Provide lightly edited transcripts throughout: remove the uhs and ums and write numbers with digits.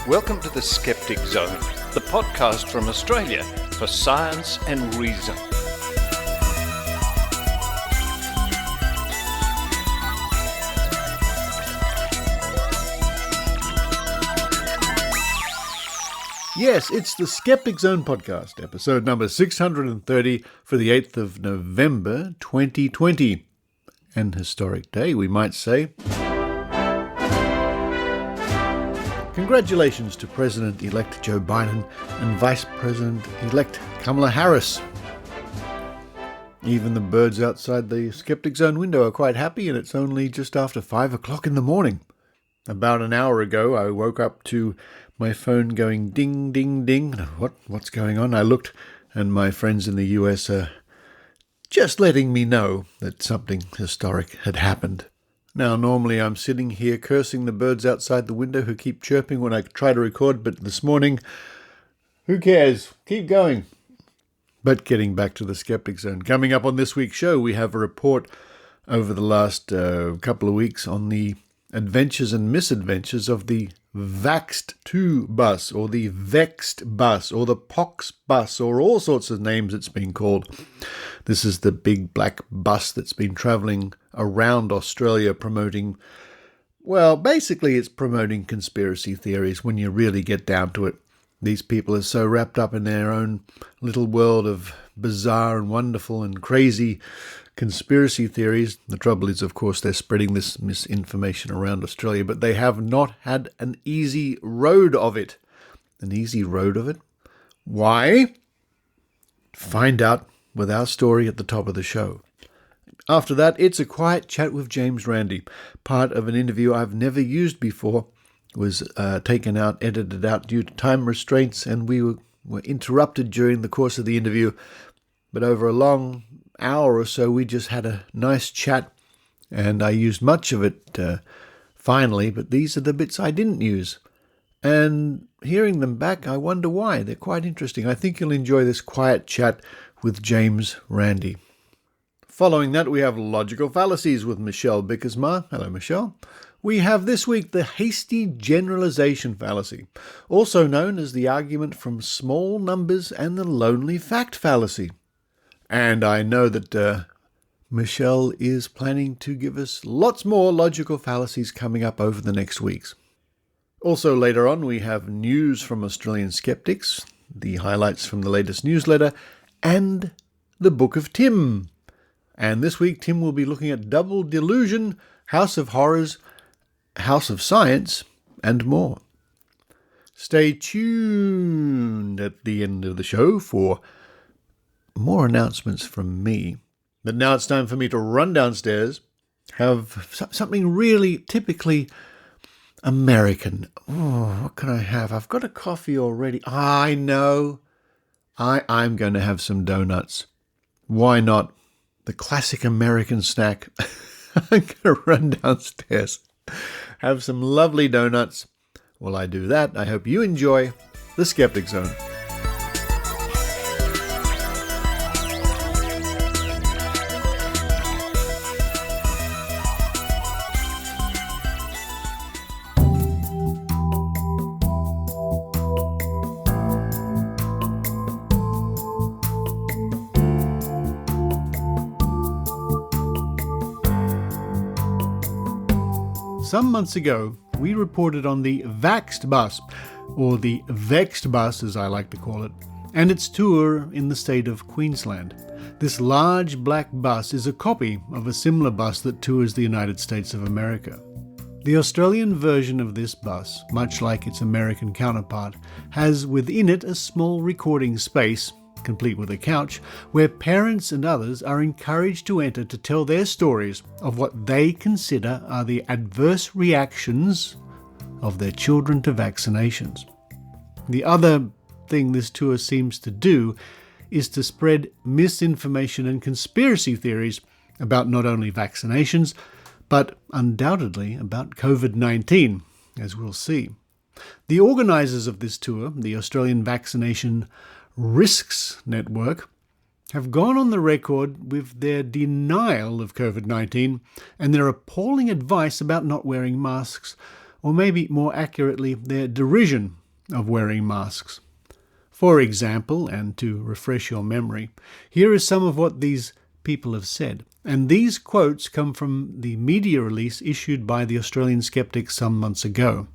Welcome to the Skeptic Zone, the podcast from Australia for science and reason. Yes, it's the Skeptic Zone podcast, episode number 630 for the 8th of November 2020. An historic day, we might say. Congratulations to President-elect Joe Biden and Vice President-elect Kamala Harris. Even the birds outside the Skeptic Zone window are quite happy, and it's only just after 5 o'clock in the morning. About an hour ago, I woke up to my phone going ding, ding, ding. What's going on? I looked, and my friends in the US are just letting me know that something historic had happened. Now, normally I'm sitting here cursing the birds outside the window who keep chirping when I try to record, but this morning, who cares? Keep going. But getting back to the Skeptic Zone. Coming up on this week's show, we have a report over the last couple of weeks on the adventures and misadventures of the Vaxxed II bus, or the VeXXed bus, or the Pox bus, or all sorts of names it's been called. This is the big black bus that's been travelling around Australia promoting, well, basically it's promoting conspiracy theories when you really get down to it. These people are so wrapped up in their own little world of bizarre and wonderful and crazy conspiracy theories. The trouble is, of course, they're spreading this misinformation around Australia, but they have not had an easy road of it. An easy road of it? Why? Find out with our story at the top of the show. After that, it's a quiet chat with James Randi, part of an interview I've never used before. It was edited out due to time restraints, and we were interrupted during the course of the interview. But over a long hour or so, we just had a nice chat, and I used much of it finally, but these are the bits I didn't use. And hearing them back, I wonder why. They're quite interesting. I think you'll enjoy this quiet chat with James Randi. Following that, we have Logical Fallacies with Michelle Bijkersma. Hello, Michelle. We have this week the Hasty Generalisation Fallacy, also known as the argument from small numbers and the lonely fact fallacy. And I know that Michelle is planning to give us lots more logical fallacies coming up over the next weeks. Also later on, we have news from Australian skeptics, the highlights from the latest newsletter, and the Book of Tim. And this week, Tim will be looking at Double Delusion, House of Horrors, House of Science, and more. Stay tuned at the end of the show for more announcements from me. But now it's time for me to run downstairs, have something really typically American. Oh, what can I have? I've got a coffee already. I know. I'm going to have some donuts. Why not? The classic American snack. I'm going to run downstairs, have some lovely donuts. While I do that, I hope you enjoy the Skeptic Zone. Some months ago, we reported on the Vaxxed bus, or the VeXXed bus as I like to call it, and its tour in the state of Queensland. This large black bus is a copy of a similar bus that tours the United States of America. The Australian version of this bus, much like its American counterpart, has within it a small recording space, complete with a couch, where parents and others are encouraged to enter to tell their stories of what they consider are the adverse reactions of their children to vaccinations. The other thing this tour seems to do is to spread misinformation and conspiracy theories about not only vaccinations, but undoubtedly about COVID-19, as we'll see. The organisers of this tour, the Australian Vaccination Risks Network, have gone on the record with their denial of COVID-19 and their appalling advice about not wearing masks or maybe more accurately, their derision of wearing masks. For example, and to refresh your memory, here is some of what these people have said. And these quotes come from the media release issued by the Australian Skeptics some months ago.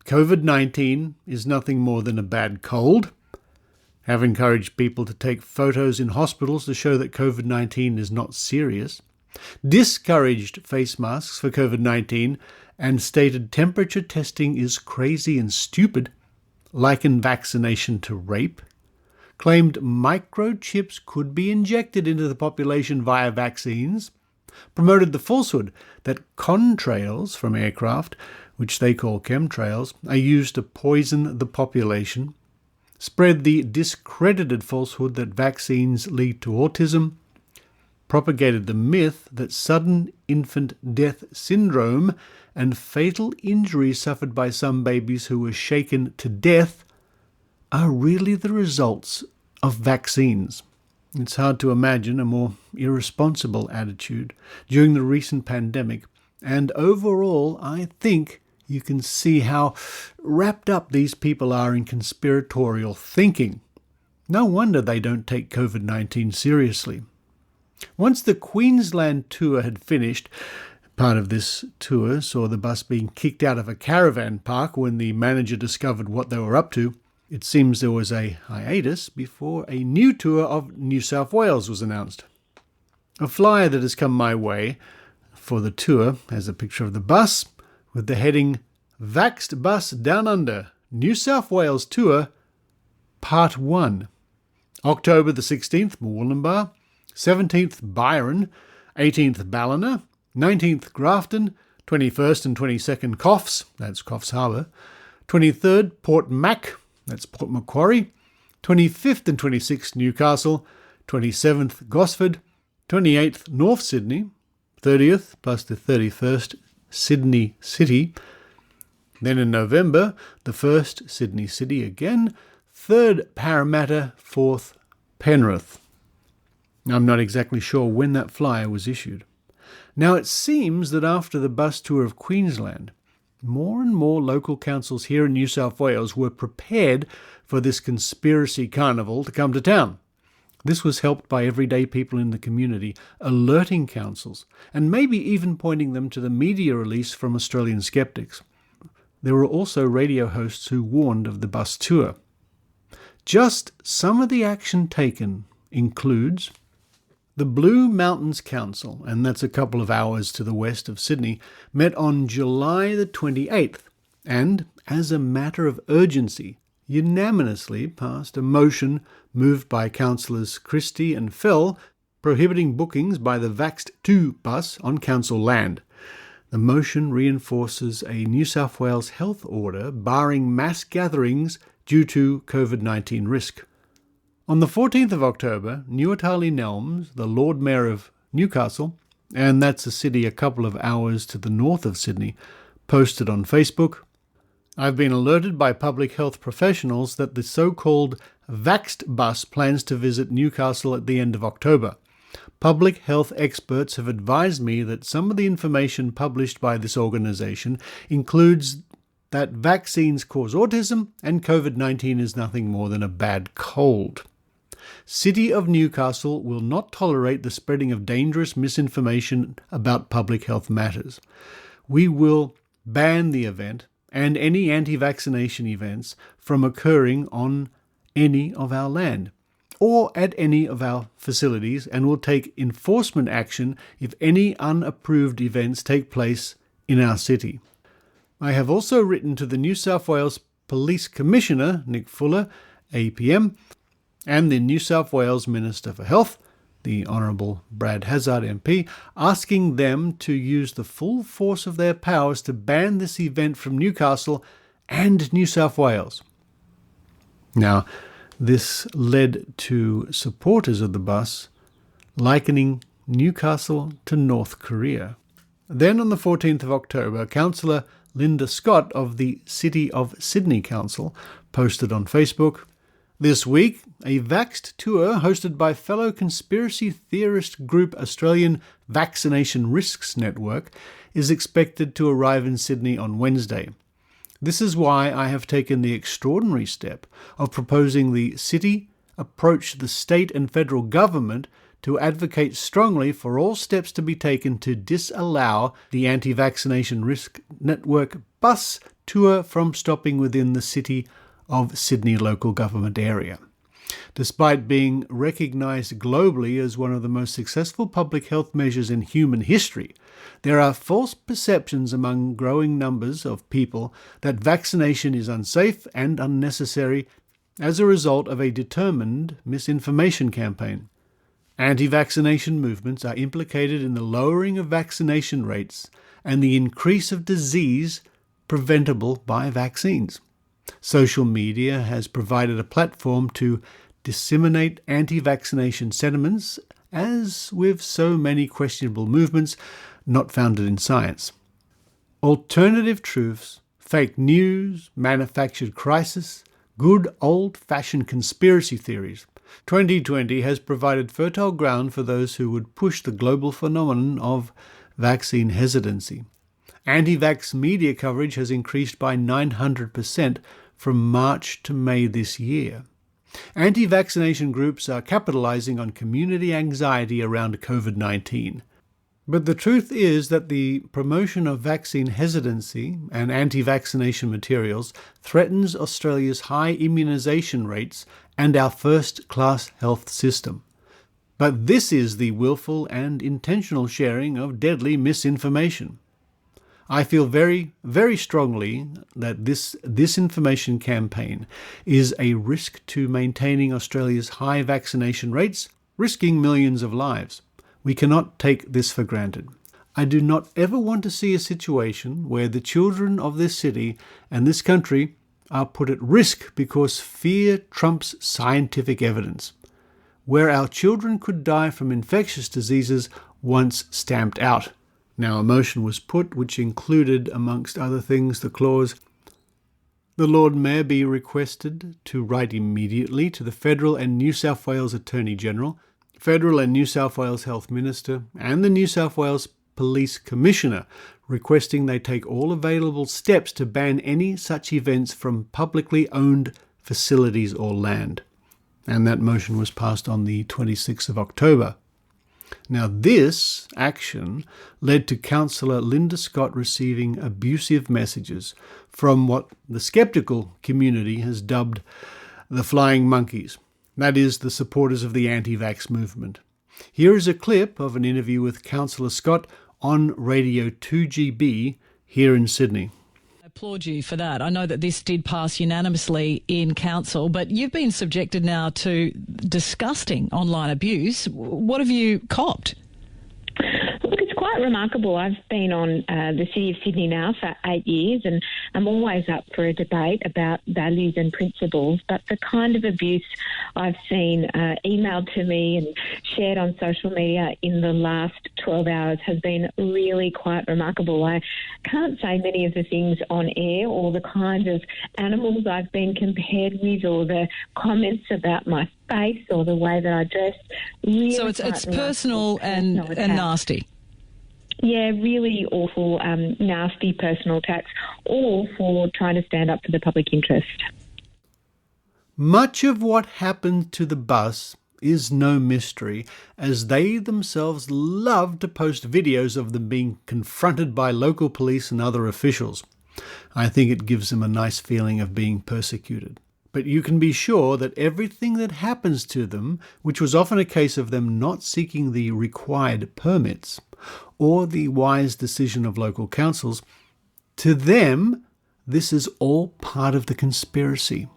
COVID-19 is nothing more than a bad cold. Have encouraged people to take photos in hospitals to show that COVID-19 is not serious. Discouraged face masks for COVID-19 and stated temperature testing is crazy and stupid. Likened vaccination to rape. Claimed microchips could be injected into the population via vaccines. Promoted the falsehood that contrails from aircraft, which they call chemtrails, are used to poison the population. Spread the discredited falsehood that vaccines lead to autism. Propagated the myth that sudden infant death syndrome and fatal injuries suffered by some babies who were shaken to death are really the results of vaccines. It's hard to imagine a more irresponsible attitude during the recent pandemic, and overall, I think you can see how wrapped up these people are in conspiratorial thinking. No wonder they don't take COVID-19 seriously. Once the Queensland tour had finished, part of this tour saw the bus being kicked out of a caravan park when the manager discovered what they were up to. It seems there was a hiatus before a new tour of New South Wales was announced. A flyer that has come my way for the tour has a picture of the bus with the heading VeXXed Bus Down Under, New South Wales Tour, Part 1. October the 16th, Murwillumbah, 17th, Byron, 18th, Ballina, 19th, Grafton, 21st and 22nd, Coffs, that's Coffs Harbour, 23rd, Port Mac, that's Port Macquarie, 25th and 26th, Newcastle, 27th, Gosford, 28th, North Sydney, 30th plus the 31st, Sydney City. Then in November, the 1st, Sydney City again, 3rd, Parramatta, 4th, Penrith. I'm not exactly sure when that flyer was issued. Now it seems that after the bus tour of Queensland, more and more local councils here in New South Wales were prepared for this conspiracy carnival to come to town. This was helped by everyday people in the community alerting councils and maybe even pointing them to the media release from Australian Skeptics. There were also radio hosts who warned of the bus tour. Just some of the action taken includes the Blue Mountains Council, and that's a couple of hours to the west of Sydney, met on July the 28th and, as a matter of urgency, unanimously passed a motion moved by councillors Christie and Fell prohibiting bookings by the Vaxxed II bus on council land. The motion reinforces a New South Wales health order barring mass gatherings due to COVID-19 risk. On the 14th of October, Nuatali Nelms, the Lord Mayor of Newcastle, and that's a city a couple of hours to the north of Sydney, posted on Facebook, "I've been alerted by public health professionals that the so-called Vaxxed bus plans to visit Newcastle at the end of October. Public health experts have advised me that some of the information published by this organisation includes that vaccines cause autism and COVID-19 is nothing more than a bad cold. City of Newcastle will not tolerate the spreading of dangerous misinformation about public health matters. We will ban the event and any anti-vaccination events from occurring on any of our land or at any of our facilities and will take enforcement action if any unapproved events take place in our city. I have also written to the New South Wales Police Commissioner, Nick Fuller, APM, and the New South Wales Minister for Health, the Honourable Brad Hazzard MP, asking them to use the full force of their powers to ban this event from Newcastle and New South Wales." Now, this led to supporters of the bus likening Newcastle to North Korea. Then on the 14th of October, Councillor Linda Scott of the City of Sydney Council posted on Facebook, This week, a Vaxxed tour hosted by fellow conspiracy theorist group Australian Vaccination Risks Network is expected to arrive in Sydney on Wednesday. This is why I have taken the extraordinary step of proposing the city approach the state and federal government to advocate strongly for all steps to be taken to disallow the Anti-Vaccination Risk Network bus tour from stopping within the City of Sydney local government area. Despite being recognised globally as one of the most successful public health measures in human history, there are false perceptions among growing numbers of people that vaccination is unsafe and unnecessary as a result of a determined misinformation campaign. Anti-vaccination movements are implicated in the lowering of vaccination rates and the increase of disease preventable by vaccines. Social media has provided a platform to disseminate anti-vaccination sentiments, as with so many questionable movements not founded in science. Alternative truths, fake news, manufactured crisis, good old-fashioned conspiracy theories. 2020 has provided fertile ground for those who would push the global phenomenon of vaccine hesitancy. Anti-vax media coverage has increased by 900% from March to May this year. Anti-vaccination groups are capitalizing on community anxiety around COVID-19. But the truth is that the promotion of vaccine hesitancy and anti-vaccination materials threatens Australia's high immunisation rates and our first-class health system. But this is the willful and intentional sharing of deadly misinformation. I feel very, very strongly that this disinformation campaign is a risk to maintaining Australia's high vaccination rates, risking millions of lives. We cannot take this for granted. I do not ever want to see a situation where the children of this city and this country are put at risk because fear trumps scientific evidence, where our children could die from infectious diseases once stamped out. Now, a motion was put which included, amongst other things, the clause, "The Lord Mayor be requested to write immediately to the Federal and New South Wales Attorney General, Federal and New South Wales Health Minister, and the New South Wales Police Commissioner, requesting they take all available steps to ban any such events from publicly owned facilities or land." And that motion was passed on the 26th of October. Now, this action led to Councillor Linda Scott receiving abusive messages from what the skeptical community has dubbed the Flying Monkeys, that is, the supporters of the anti-vax movement. Here is a clip of an interview with Councillor Scott on Radio 2GB here in Sydney. I applaud you for that. I know that this did pass unanimously in council, but you've been subjected now to disgusting online abuse. What have you copped? Look, it's quite remarkable. I've been on the City of Sydney now for 8 years, and I'm always up for a debate about values and principles, but the kind of abuse I've seen emailed to me and shared on social media in the last 12 hours has been really quite remarkable. I can't say many of the things on air, or the kinds of animals I've been compared with, or the comments about my face or the way that I dress. Really, so it's personal and nasty. Yeah, really awful, nasty personal attacks, all for trying to stand up for the public interest. Much of what happened to the bus is no mystery, as they themselves love to post videos of them being confronted by local police and other officials. I think it gives them a nice feeling of being persecuted. But you can be sure that everything that happens to them, which was often a case of them not seeking the required permits or the wise decision of local councils, to them, this is all part of the conspiracy.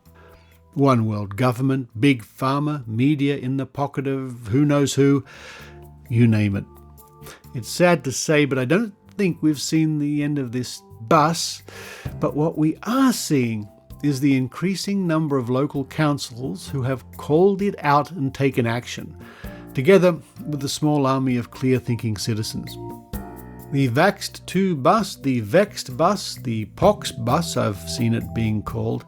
One world government, big pharma, media in the pocket of who knows who, you name it. It's sad to say, but I don't think we've seen the end of this bus. But what we are seeing is the increasing number of local councils who have called it out and taken action, together with a small army of clear-thinking citizens. The Vaxxed II bus, the VeXXed bus, the Pox bus, I've seen it being called,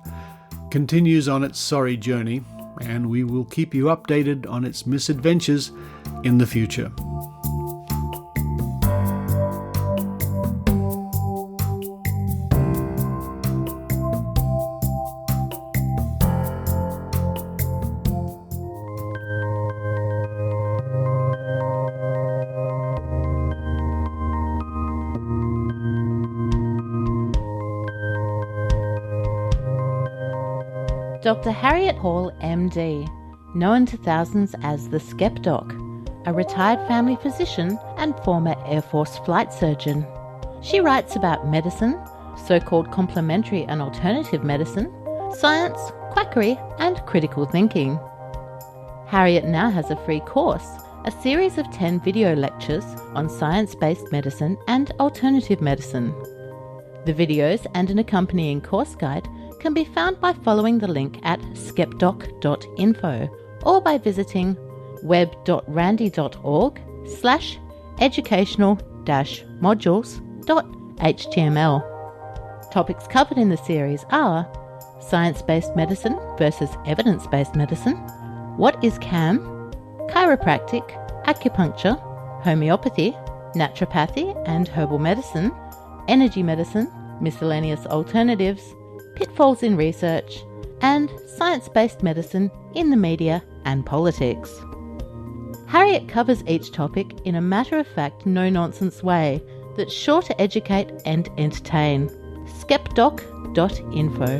continues on its sorry journey, and we will keep you updated on its misadventures in the future. Dr. Harriet Hall, MD, known to thousands as the Skepdoc, a retired family physician and former Air Force flight surgeon. She writes about medicine, so-called complementary and alternative medicine, science, quackery, and critical thinking. Harriet now has a free course, a series of 10 video lectures on science-based medicine and alternative medicine. The videos and an accompanying course guide can be found by following the link at skepdoc.info or by visiting web.randy.org/educational-modules.html. Topics covered in the series are science-based medicine versus evidence-based medicine, what is CAM, chiropractic, acupuncture, homeopathy, naturopathy and herbal medicine, energy medicine, miscellaneous alternatives, pitfalls in research, and science-based medicine in the media and politics. Harriet covers each topic in a matter-of-fact, no-nonsense way that's sure to educate and entertain. Skepdoc.info.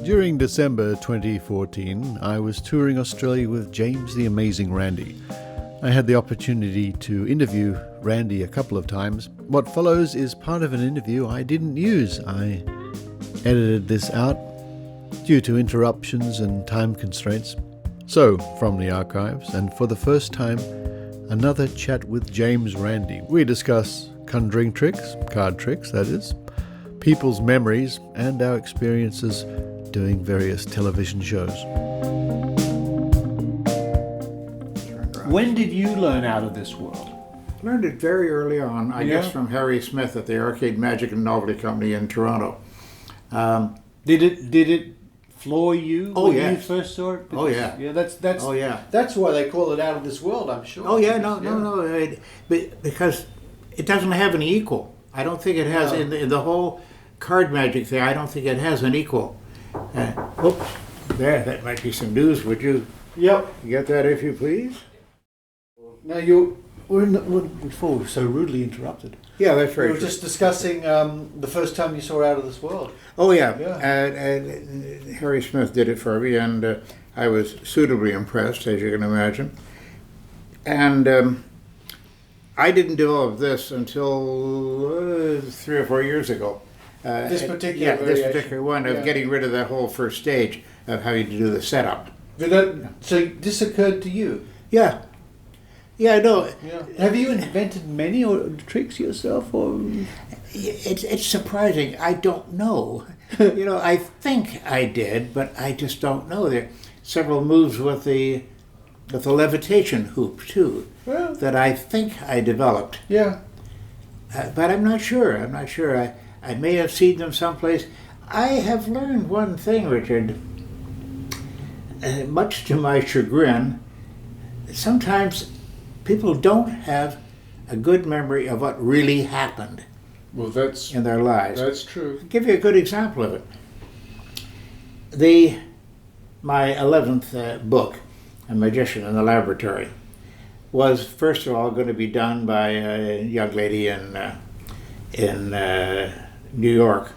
During December 2014, I was touring Australia with James the Amazing Randi. I had the opportunity to interview Randi a couple of times. What follows is part of an interview I didn't use. I edited this out due to interruptions and time constraints. So, from the archives, and for the first time, another chat with James Randi. We discuss conjuring tricks, card tricks that is, people's memories, and our experiences doing various television shows. When did you learn out of this world? Learned it very early on, I guess from Harry Smith at the Arcade Magic and Novelty Company in Toronto. Did it floor you when you first saw it? Because, That's why they call it out of this world, I'm sure. Because it doesn't have an equal. I don't think it has in the whole card magic thing. I don't think it has an equal. That might be some news. Would you? Yep. Get that, if you please. Now before we were so rudely interrupted. Yeah, that's right. We were just discussing the first time you saw Out of This World. Oh yeah. And Harry Smith did it for me, and I was suitably impressed, as you can imagine. And I didn't develop this until 3 or 4 years ago. This particular one of getting rid of that whole first stage of having to do the setup. So this occurred to you? Yeah, I know. Yeah. Have you invented many tricks yourself, or? It's surprising. I don't know. I think I did, but I just don't know. There are several moves with the levitation hoop too that I think I developed. Yeah, but I'm not sure. I may have seen them someplace. I have learned one thing, Richard, much to my chagrin. Sometimes people don't have a good memory of what really happened in their lives. That's true. I'll give you a good example of it. My 11th book, A Magician in the Laboratory, was first of all going to be done by a young lady in New York,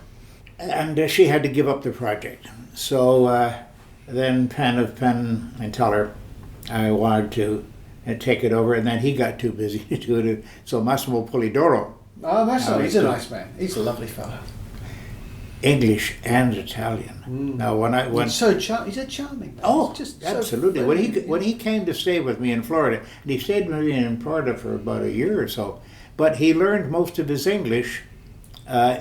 and she had to give up the project. So then Penn of Penn and Teller, I wanted to take it over, and then he got too busy to do it. So Massimo Polidoro. Oh, Massimo, he's a nice man. He's a lovely fellow. English and Italian. Now, he's a charming man. Oh, just absolutely. So when he came to stay with me in Florida, and he stayed with me in Florida for about a year or so, but he learned most of his English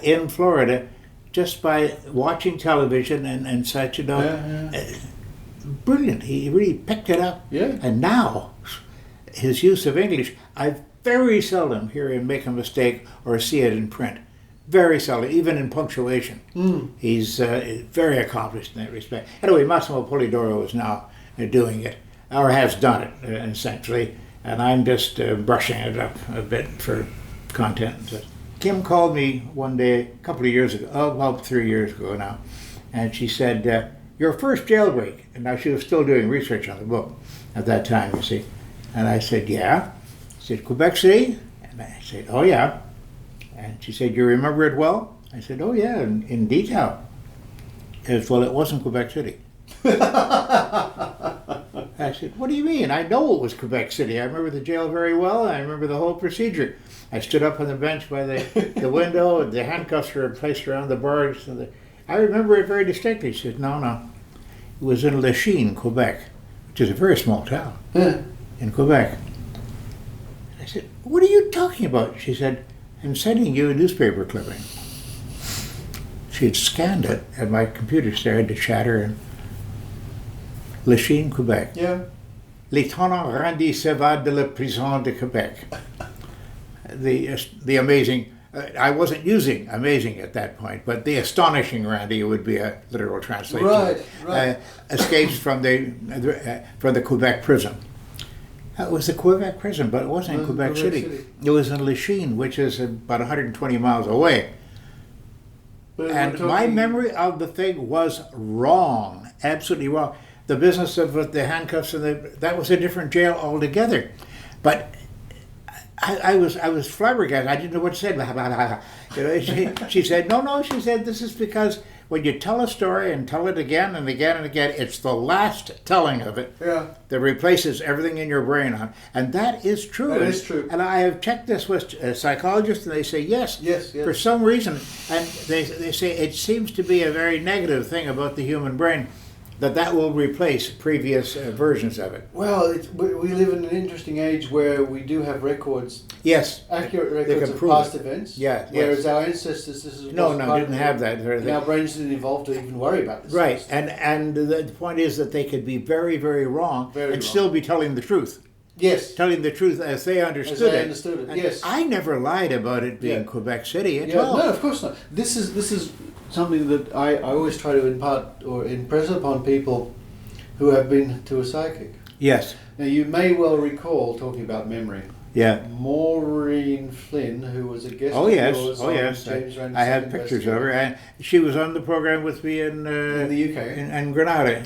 in Florida just by watching television and such. Brilliant. He really picked it up. Yeah. And now his use of English, I very seldom hear him make a mistake or see it in print. Very seldom, even in punctuation. He's very accomplished in that respect. Anyway, Massimo Polidoro is now doing it, or has done it, essentially, and I'm just brushing it up a bit for content. Kim called me one day, a couple of years ago, about 3 years ago now, and she said, your first jailbreak, and now she was still doing research on the book at that time, you see, and I said, yeah. She said, Quebec City? And I said, oh yeah. And she said, you remember it well? I said, oh yeah, in detail. She said, well, it wasn't Quebec City. I said, what do you mean? I know it was Quebec City. I remember the jail very well. I remember the whole procedure. I stood up on the bench by the window, and the handcuffs were placed around the bars. I remember it very distinctly. She said, no. It was in Lachine, Quebec, which is a very small town in Quebec. I said, what are you talking about? She said, I'm sending you a newspaper clipping. She had scanned it, and my computer started to chatter, and Lachine, Quebec. Yeah. Lieutenant Randi s'évade de la prison de Quebec. The amazing, I wasn't using amazing at that point, but the astonishing Randi would be a literal translation. Right. Escapes from the Quebec prison. It was the Quebec prison, but it wasn't in Quebec City. It was in Lachine, which is about 120 miles away. And my memory of the thing was wrong, absolutely wrong. The business of the handcuffs that was a different jail altogether. But I was flabbergasted. I didn't know what to say. You know, she said, no. She said, this is because when you tell a story and tell it again and again and again, it's the last telling of it that replaces everything in your brain on. And that is true. That is true. And I have checked this with psychologists, and they say yes. For some reason. And they say it seems to be a very negative thing about the human brain, that will replace previous versions of it. Well, we live in an interesting age where we do have records. Yes. Accurate records of past events. Yeah. Whereas our ancestors, didn't have that. And our brains didn't evolve to even worry about this. Right. And the point is that they could be very, very wrong still be telling the truth. Yes. Telling the truth as they understood it. Yes. I never lied about it being Quebec City at all. No, of course not. This is something that I always try to impart or impress upon people who have been to a psychic. Yes. Now, you may well recall, talking about memory, Maureen Flynn, who was a guest of yours on James Randi I have pictures of her, and she was on the program with me in the UK. In Granada.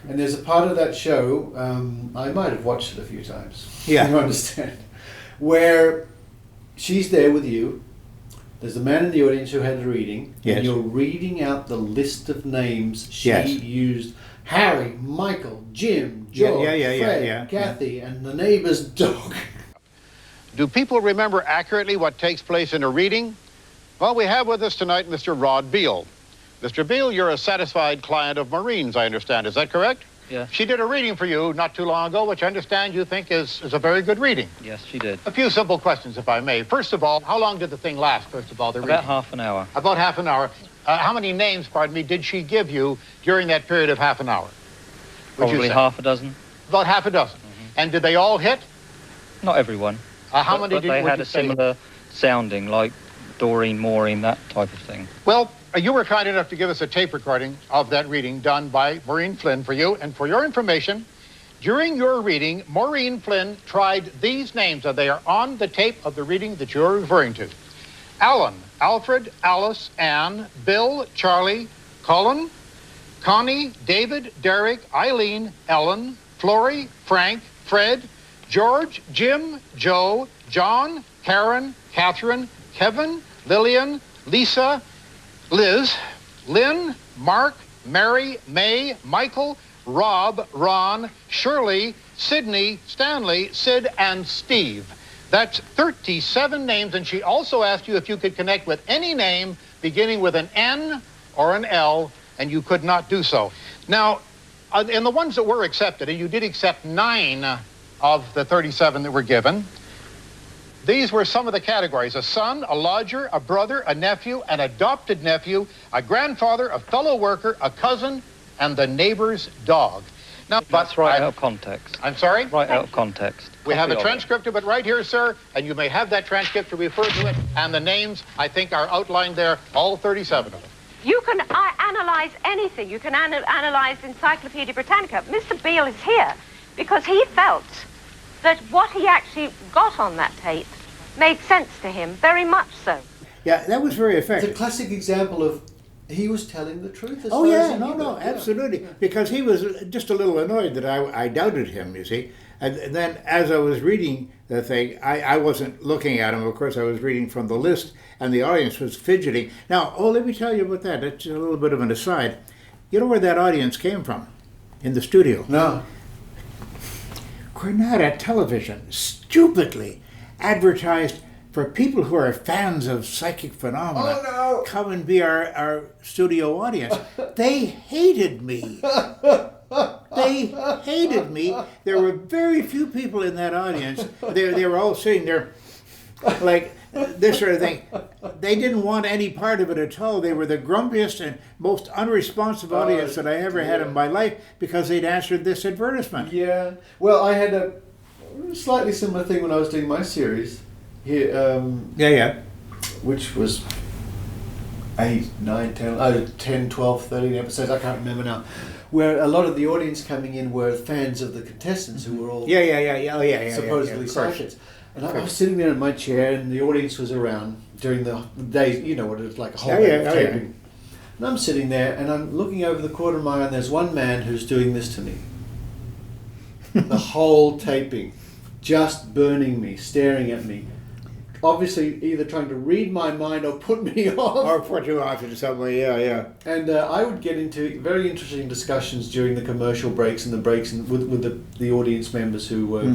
And there's a part of that show, I might have watched it a few times, you understand, where she's there with you. There's a man in the audience who had a reading, and you're reading out the list of names she used. Harry, Michael, Jim, George, Fred, Kathy, and the neighbor's dog. Do people remember accurately what takes place in a reading? Well, we have with us tonight Mr. Rod Beal. Mr. Beal, you're a satisfied client of Maureen's, I understand. Is that correct? Yeah. She did a reading for you not too long ago, which I understand you think is a very good reading. Yes, she did. A few simple questions, if I may. First of all, how long did the thing last, first of all, the reading? About half an hour. About half an hour. How many names, did she give you during that period of half an hour? Probably half a dozen. About half a dozen. Mm-hmm. And did they all hit? Not everyone. How many but they had a similar sounding, like Doreen, Maureen, that type of thing. Well, you were kind enough to give us a tape recording of that reading done by Maureen Flynn for you. And for your information, during your reading, Maureen Flynn tried these names, and they are on the tape of the reading that you're referring to. Alan, Alfred, Alice, Anne, Bill, Charlie, Colin, Connie, David, Derek, Eileen, Ellen, Flory, Frank, Fred, George, Jim, Joe, John, Karen, Catherine, Kevin, Lillian, Lisa, Liz, Lynn, Mark, Mary, May, Michael, Rob, Ron, Shirley, Sydney, Stanley, Sid, and Steve. That's 37 names, and she also asked you if you could connect with any name beginning with an N or an L, and you could not do so. Now, in the ones that were accepted, and you did accept 9 of the 37 that were given, these were some of the categories: a son, a lodger, a brother, a nephew, an adopted nephew, a grandfather, a fellow worker, a cousin, and the neighbor's dog. No, but That's right out of context. I'm sorry? Right out of context. We have a Copy of it. transcript of it right here, sir, and you may have that transcript to refer to it. And the names, I think, are outlined there, all 37 of them. You can analyse anything. You can analyse Encyclopedia Britannica. Mr. Beale is here because he felt that what he actually got on that tape made sense to him, very much so. Yeah, that was very It's effective. a classic example of he was telling the truth. As Oh, far yeah, as he knew no, it. absolutely. Because he was just a little annoyed that I doubted him, you see. And then as I was reading the thing, I wasn't looking at him. Of course, I was reading from the list, and the audience was fidgeting. Now, let me tell you about that. It's a little bit of an aside. You know where that audience came from? In the studio. No. Granada Television stupidly advertised for people who are fans of psychic phenomena. Oh, no. Come and be our studio audience. They hated me. They hated me. There were very few people in that audience. They were all sitting there like this sort of thing. They didn't want any part of it at all. They were the grumpiest and most unresponsive audience that I ever had in my life because they'd answered this advertisement. Yeah. Well, I had a slightly similar thing when I was doing my series here, Yeah. which was 8, 9, 10, 10, 12, 13 episodes, I can't remember now, where a lot of the audience coming in were fans of the contestants who were all Yeah. supposedly of course. psychics. And I was sitting there in my chair and the audience was around during the days, you know what it was like, a whole day of taping. And I'm sitting there and I'm looking over the corner of my eye and there's one man who's doing this to me. The whole taping, just burning me, staring at me. Obviously either trying to read my mind or put me off. Or put you off into something, yeah. And I would get into very interesting discussions during the commercial breaks and the breaks with the audience members who were...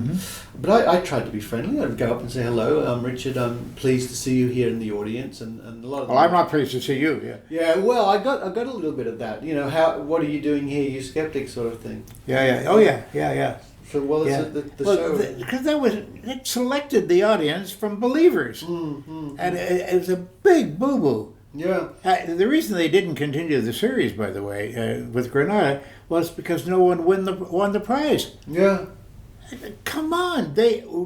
But I tried to be friendly. I'd go up and say, hello, I'm Richard, I'm pleased to see you here in the audience. And a lot of Well, I'm not pleased to see you, yeah. Yeah, well, I got a little bit of that. You know, what are you doing here, you skeptic sort of thing. Yeah. Oh, yeah. So, well, Yeah. it's the show... Because it selected the audience from believers. And it was a big boo-boo. Yeah. The reason they didn't continue the series, by the way, with Granada, was because no one won the prize. Yeah. Come on,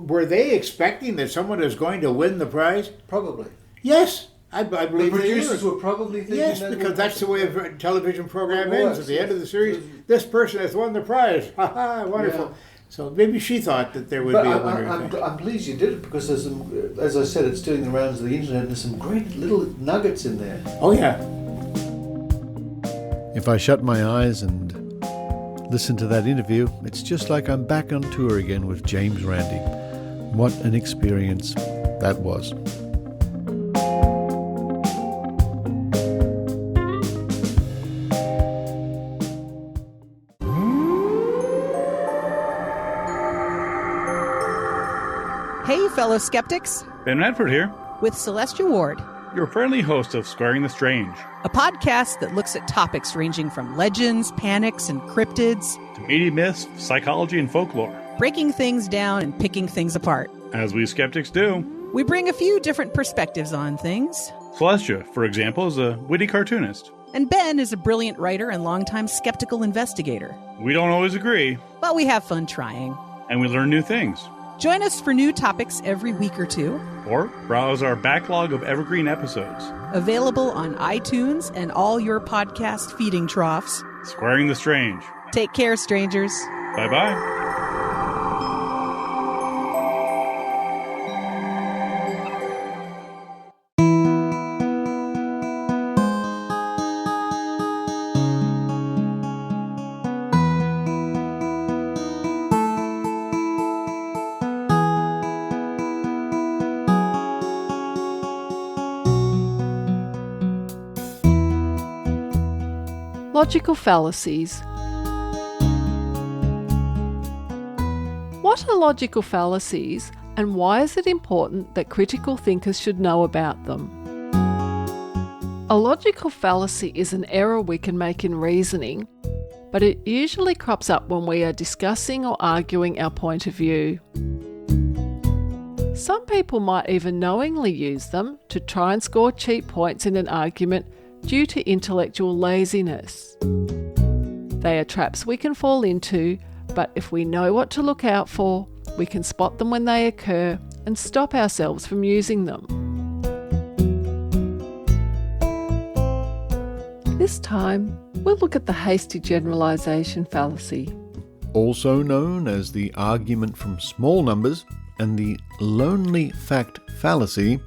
were they expecting that someone was going to win the prize? Probably. Yes, I believe The producers they were. were probably thinking Yes, that because that's the way a television program It ends. was, At the end yes. of the series, this person has won the prize. Ha ha, wonderful. Yeah. So maybe she thought that there would But be a winner. I'm pleased you did it because there's some, as I said, it's doing the rounds of the internet and there's some great little nuggets in there. Oh, yeah. If I shut my eyes and listen to that interview, it's just like I'm back on tour again with James Randi. What an experience that was. Hey, fellow skeptics, Ben Radford here, with Celestia Ward, your friendly host of Squaring the Strange, a podcast that looks at topics ranging from legends, panics, and cryptids, to 80 myths, psychology, and folklore. breaking things down and picking things apart. As we skeptics do. We bring a few different perspectives on things. Celestia, for example, is a witty cartoonist. And Ben is a brilliant writer and longtime skeptical investigator. We don't always agree. But we have fun trying. And we learn new things. Join us for new topics every week or two. Or browse our backlog of evergreen episodes. Available on iTunes and all your podcast feeding troughs. Squaring the Strange. Take care, strangers. Bye-bye. Logical fallacies. What are logical fallacies, and why is it important that critical thinkers should know about them? A logical fallacy is an error we can make in reasoning, but it usually crops up when we are discussing or arguing our point of view. Some people might even knowingly use them to try and score cheap points in an argument due to intellectual laziness. They are traps we can fall into, but if we know what to look out for, we can spot them when they occur and stop ourselves from using them. This time, we'll look at the Hasty Generalisation Fallacy. Also known as the argument from small numbers and the lonely fact fallacy,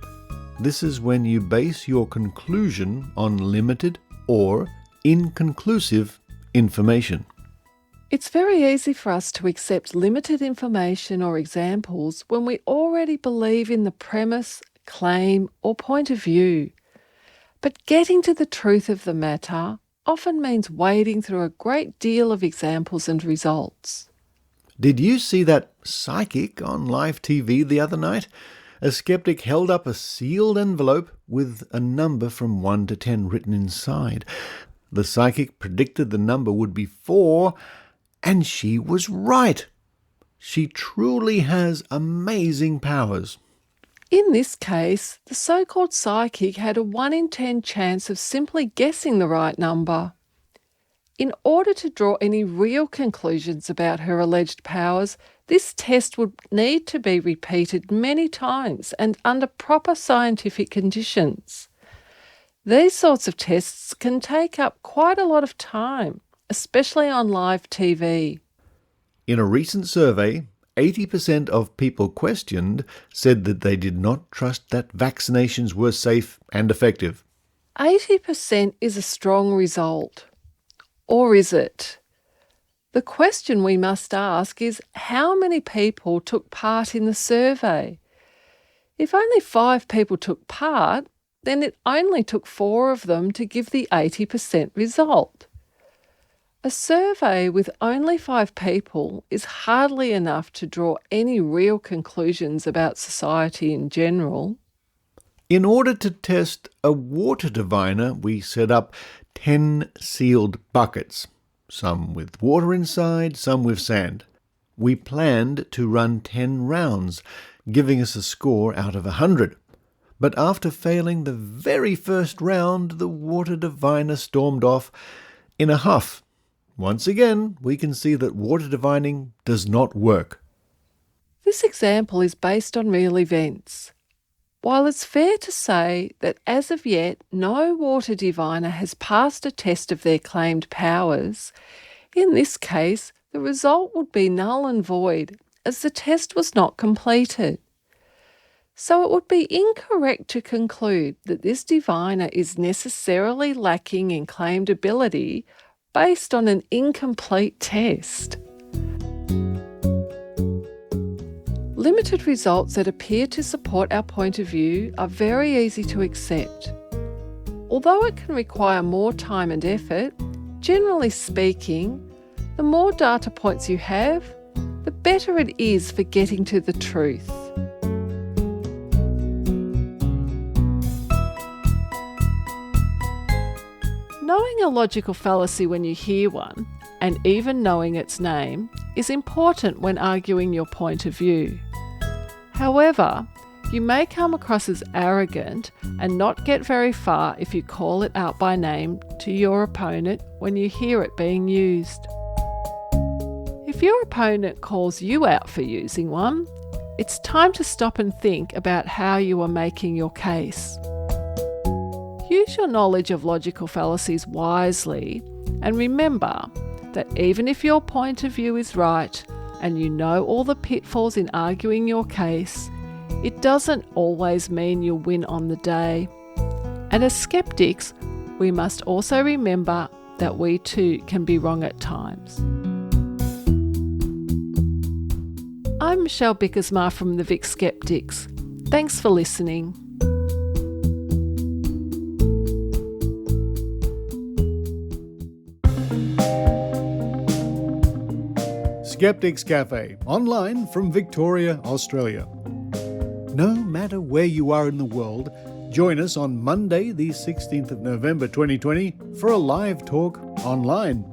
this is when you base your conclusion on limited or inconclusive information. It's very easy for us to accept limited information or examples when we already believe in the premise, claim, or point of view. But getting to the truth of the matter often means wading through a great deal of examples and results. Did you see that psychic on live TV the other night? A skeptic held up a sealed envelope with a number from 1 to 10 written inside. The psychic predicted the number would be 4, and she was right. She truly has amazing powers. In this case, the so-called psychic had a 1 in 10 chance of simply guessing the right number. In order to draw any real conclusions about her alleged powers, this test would need to be repeated many times and under proper scientific conditions. These sorts of tests can take up quite a lot of time, especially on live TV. In a recent survey, 80% of people questioned said that they did not trust that vaccinations were safe and effective. 80% is a strong result. Or is it? The question we must ask is how many people took part in the survey? If only 5 people took part, then it only took 4 of them to give the 80% result. A survey with only 5 people is hardly enough to draw any real conclusions about society in general. In order to test a water diviner, we set up 10 sealed buckets, some with water inside, some with sand. We planned to run 10 rounds, giving us a score out of 100. But after failing the very first round, the water diviner stormed off in a huff. Once again, we can see that water divining does not work. This example is based on real events. While it's fair to say that as of yet no water diviner has passed a test of their claimed powers, in this case the result would be null and void as the test was not completed. So it would be incorrect to conclude that this diviner is necessarily lacking in claimed ability based on an incomplete test. Limited results that appear to support our point of view are very easy to accept. Although it can require more time and effort, generally speaking, the more data points you have, the better it is for getting to the truth. Knowing a logical fallacy when you hear one, and even knowing its name, is important when arguing your point of view. However, you may come across as arrogant and not get very far if you call it out by name to your opponent when you hear it being used. If your opponent calls you out for using one, it's time to stop and think about how you are making your case. Use your knowledge of logical fallacies wisely, and remember that even if your point of view is right and you know all the pitfalls in arguing your case, it doesn't always mean you'll win on the day. And as skeptics, we must also remember that we too can be wrong at times. I'm Michelle Bijkersma from the VeXXed Skeptics. Thanks for listening. Skeptics Cafe, online from Victoria, Australia. No matter where you are in the world, join us on Monday, the 16th of November 2020, for a live talk online.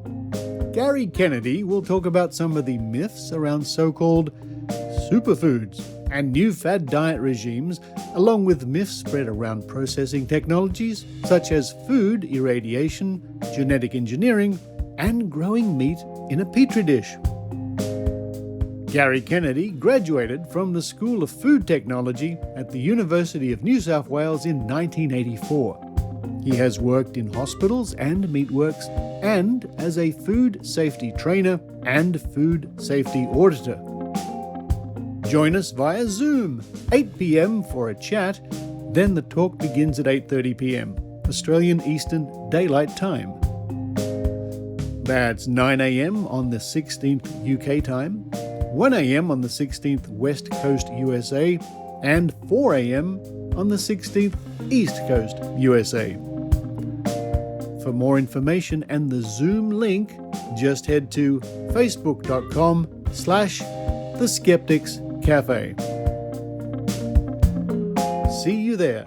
Gary Kennedy will talk about some of the myths around so-called superfoods and new fad diet regimes, along with myths spread around processing technologies such as food irradiation, genetic engineering, and growing meat in a petri dish. Gary Kennedy graduated from the School of Food Technology at the University of New South Wales in 1984. He has worked in hospitals and meatworks and as a food safety trainer and food safety auditor. Join us via Zoom, 8 p.m. for a chat, then the talk begins at 8:30 p.m, Australian Eastern Daylight Time. That's 9 a.m. on the 16th UK time, 1 a.m. on the 16th West Coast USA, and 4 a.m. on the 16th East Coast USA. For more information and the Zoom link, just head to facebook.com/The Skeptics Cafe. See you there.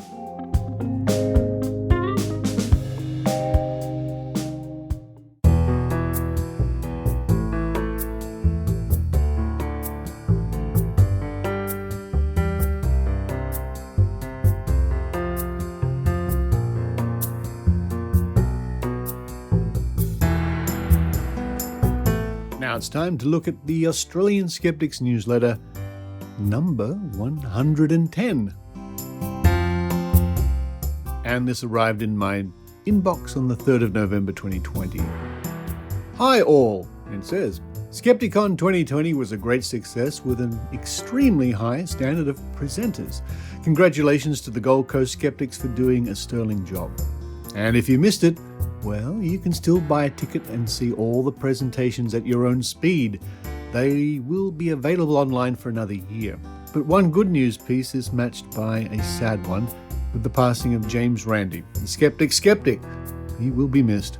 Now it's time to look at the Australian Skeptics Newsletter, number 110. And this arrived in my inbox on the 3rd of November 2020. Hi all, it says, Skepticon 2020 was a great success with an extremely high standard of presenters. Congratulations to the Gold Coast Skeptics for doing a sterling job. And if you missed it, well, you can still buy a ticket and see all the presentations at your own speed. They will be available online for another year. But one good news piece is matched by a sad one with the passing of James Randi, the skeptic. He will be missed.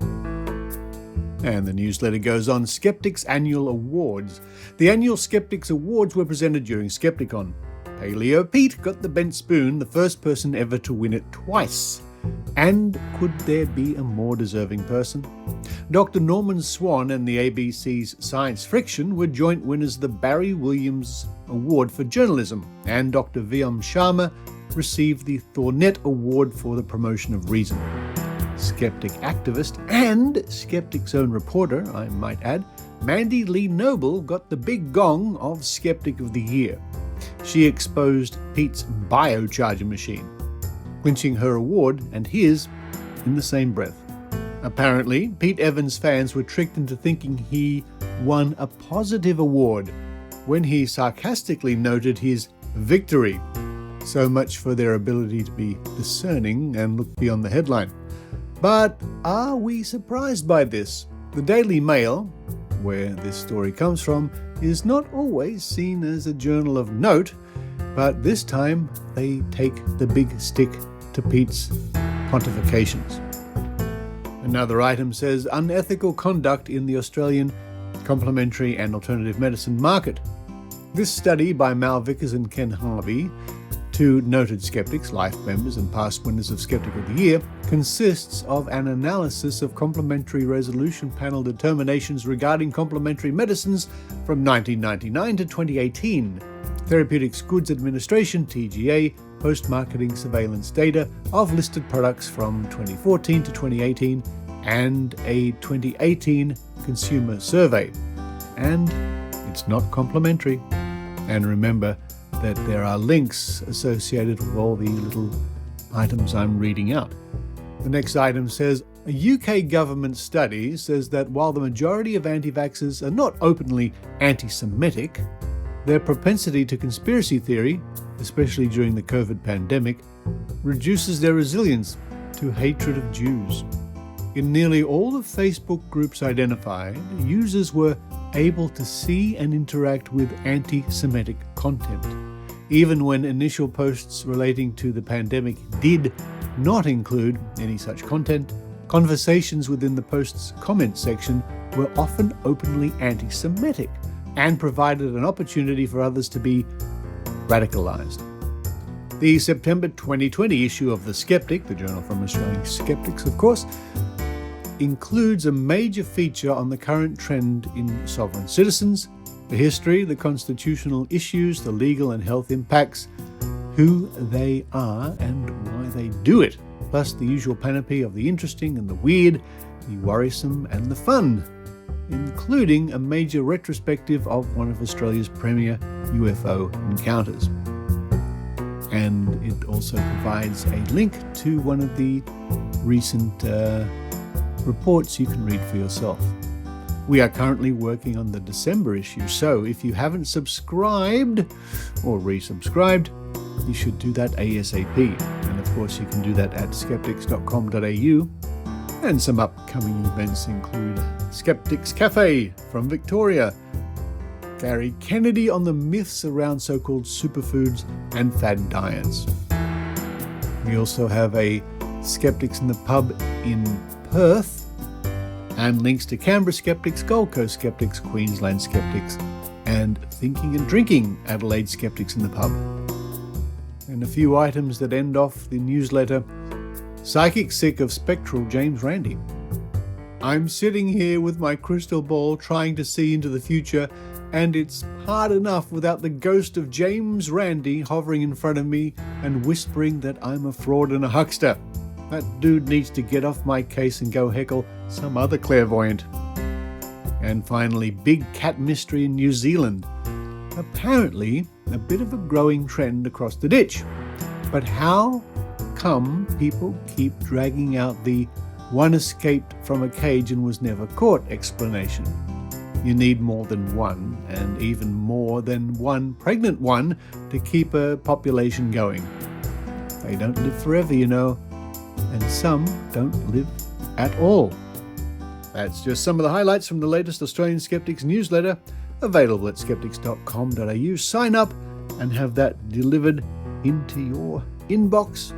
And the newsletter goes on, Skeptics Annual Awards. The annual Skeptics Awards were presented during Skepticon. Paleo Pete got the bent spoon, the first person ever to win it twice. And could there be a more deserving person? Dr. Norman Swan and the ABC's Science Friction were joint winners of the Barry Williams Award for Journalism, and Dr. V.M. Sharma received the Thornett Award for the Promotion of Reason. Skeptic activist and Skeptic Zone reporter, I might add, Mandy Lee Noble got the big gong of Skeptic of the Year. She exposed Pete's biocharger machine, clinching her award and his in the same breath. Apparently, Pete Evans' fans were tricked into thinking he won a positive award when he sarcastically noted his victory. So much for their ability to be discerning and look beyond the headline. But are we surprised by this? The Daily Mail, where this story comes from, is not always seen as a journal of note, but this time they take the big stick to Pete's pontifications. Another item says unethical conduct in the Australian complementary and alternative medicine market. This study by Mal Vickers and Ken Harvey, two noted skeptics, life members and past winners of Skeptic of the Year, consists of an analysis of complementary resolution panel determinations regarding complementary medicines from 1999 to 2018, Therapeutics Goods Administration (TGA) post-marketing surveillance data of listed products from 2014 to 2018, and a 2018 consumer survey. And it's not complementary. And remember that there are links associated with all the little items I'm reading out. The next item says, a UK government study says that while the majority of anti-vaxxers are not openly anti-Semitic, their propensity to conspiracy theory, especially during the COVID pandemic, reduces their resilience to hatred of Jews. In nearly all the Facebook groups identified, users were able to see and interact with anti-Semitic content. Even when initial posts relating to the pandemic did not include any such content, conversations within the post's comment section were often openly anti-Semitic and provided an opportunity for others to be radicalized. The September 2020 issue of The Skeptic, the journal from Australian Skeptics, of course, includes a major feature on the current trend in sovereign citizens, the history, the constitutional issues, the legal and health impacts, who they are and why they do it, plus the usual panoply of the interesting and the weird, the worrisome and the fun. including a major retrospective of one of Australia's premier UFO encounters. And it also provides a link to one of the recent reports you can read for yourself. We are currently working on the December issue, so if you haven't subscribed or resubscribed, you should do that ASAP. And of course you can do that at skeptics.com.au. And some upcoming events include Skeptics Cafe from Victoria, Gary Kennedy on the myths around so-called superfoods and fad diets. We also have a Skeptics in the Pub in Perth, and links to Canberra Skeptics, Gold Coast Skeptics, Queensland Skeptics, and Thinking and Drinking Adelaide Skeptics in the Pub. And a few items that end off the newsletter. Psychic sick of spectral James Randi. I'm sitting here with my crystal ball trying to see into the future, and it's hard enough without the ghost of James Randi hovering in front of me and whispering that I'm a fraud and a huckster. That dude needs to get off my case and go heckle some other clairvoyant. And finally, big cat mystery in New Zealand. Apparently, a bit of a growing trend across the ditch. But how come people keep dragging out the one escaped from a cage and was never caught explanation? You need more than one, and even more than one pregnant one, to keep a population going. They don't live forever, you know. And some don't live at all. That's just some of the highlights from the latest Australian Skeptics Newsletter, available at skeptics.com.au. Sign up and have that delivered into your inbox.